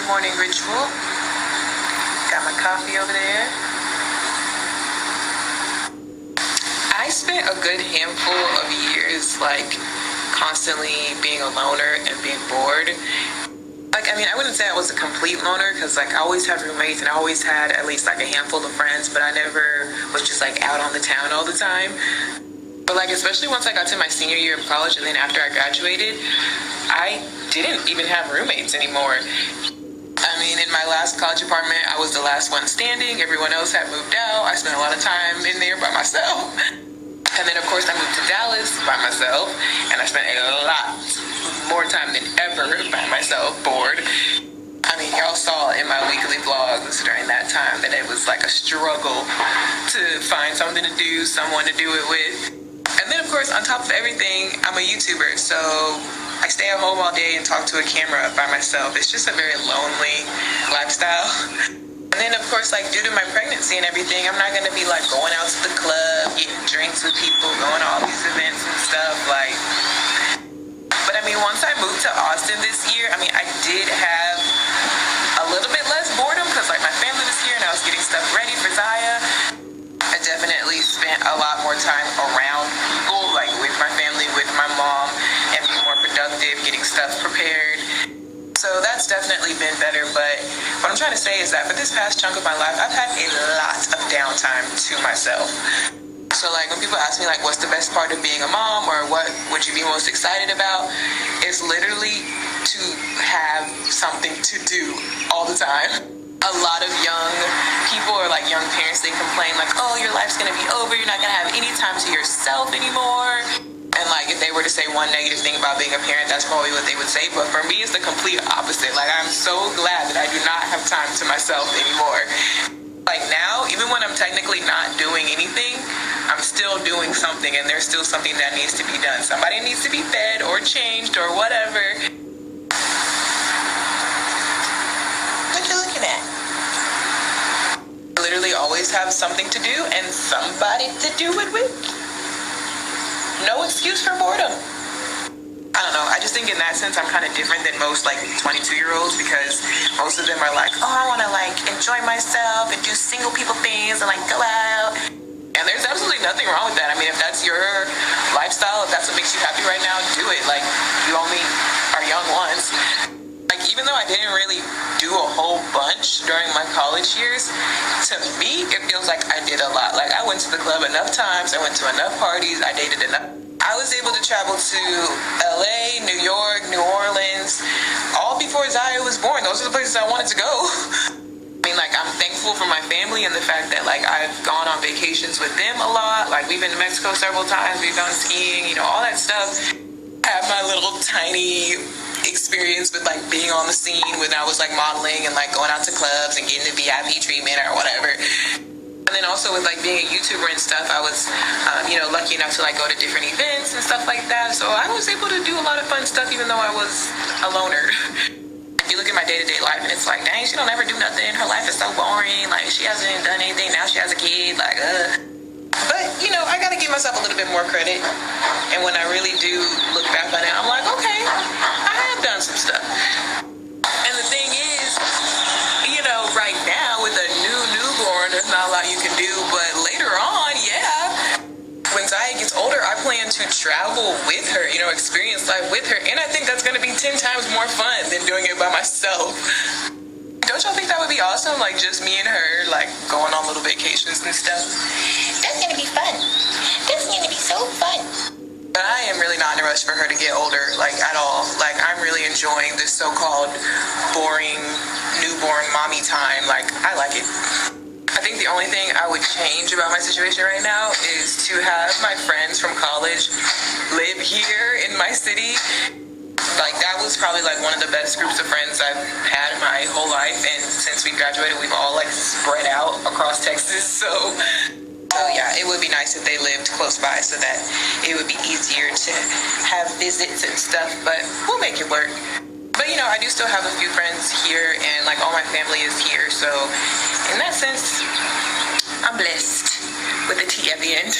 morning ritual. Got my coffee over there. I spent a good handful of years constantly being a loner and being bored. I wouldn't say I was a complete loner because I always had roommates and I always had at least a handful of friends, but I never was just out on the town all the time. But especially once I got to my senior year of college and then after I graduated, I didn't even have roommates anymore. In my last college apartment, I was the last one standing. Everyone else had moved out. I spent a lot of time in there by myself. And then, of course, I moved to Dallas by myself, and I spent a lot more time than ever by myself, bored. Y'all saw in my weekly vlogs during that time that it was a struggle to find something to do, someone to do it with. And then, of course, on top of everything, I'm a YouTuber, so I stay at home all day and talk to a camera by myself. It's just a very lonely lifestyle. And then, of course, due to my pregnancy and everything, I'm not going to be going out to the club, getting drinks with people, going to all these events and stuff. But once I moved to Austin this year, I did have a little bit less boredom because my family was here and I was getting stuff ready for Zaya. I definitely spent a lot more time around people, with my family, with my mom, and be more productive, getting stuff prepared. So that's definitely been better, but what I'm trying to say is that for this past chunk of my life, I've had a lot of downtime to myself. So when people ask me what's the best part of being a mom or what would you be most excited about, it's literally to have something to do all the time. A lot of young people or young parents, they complain oh, your life's gonna be over, you're not gonna have any time to yourself anymore. And if they were to say one negative thing about being a parent, that's probably what they would say. But for me, it's the complete opposite. I'm so glad that I do not have time to myself anymore. Now, even when I'm technically not doing anything, I'm still doing something and there's still something that needs to be done. Somebody needs to be fed or changed or whatever. What you looking at? I literally always have something to do and somebody to do it with. No excuse for boredom. I don't know. I just think in that sense, I'm kind of different than most 22-year-olds because most of them are oh, I want to enjoy myself and do single people things and go out. And there's absolutely nothing wrong with that. If that's your lifestyle, if that's what makes you happy right now, do it. You only are young once. Even though I didn't really do a whole bunch during my college years, to me, it feels like I did a lot. I went to the club enough times, I went to enough parties, I dated enough. I was able to travel to LA, New York, New Orleans, all before Zaya was born. Those are the places I wanted to go. I'm thankful for my family and the fact that, I've gone on vacations with them a lot. We've been to Mexico several times, we've gone skiing, all that stuff. I have my little tiny experience with being on the scene when I was modeling and going out to clubs and getting the VIP treatment or whatever. And then also with being a YouTuber and stuff, I was lucky enough to go to different events and stuff like that. So I was able to do a lot of fun stuff even though I was a loner. If you look at my day-to-day life and it's dang, she don't ever do nothing. Her life is so boring. She hasn't done anything. Now she has a kid. But I gotta give myself a little bit more credit. And when I really do look back on it, I'm okay, I have done some stuff. And the thing is, right now with a newborn, there's not a lot you can do. But later on, yeah. When Zaya gets older, I plan to travel with her, experience life with her. And I think that's gonna be 10 times more fun than doing it by myself. Don't y'all think that would be awesome? Just me and her, going on little vacations and stuff. That's gonna be fun. That's gonna be so fun. But I am really not in a rush for her to get older, at all. I'm really enjoying this so-called boring newborn mommy time. I like it. I think the only thing I would change about my situation right now is to have my friends from college live here in my city. That was probably one of the best groups of friends I've had my whole life, and since we graduated, we've all spread out across Texas. So yeah, it would be nice if they lived close by so that it would be easier to have visits and stuff, but we'll make it work. But I do still have a few friends here, and all my family is here, so in that sense, I'm blessed with the T at the end.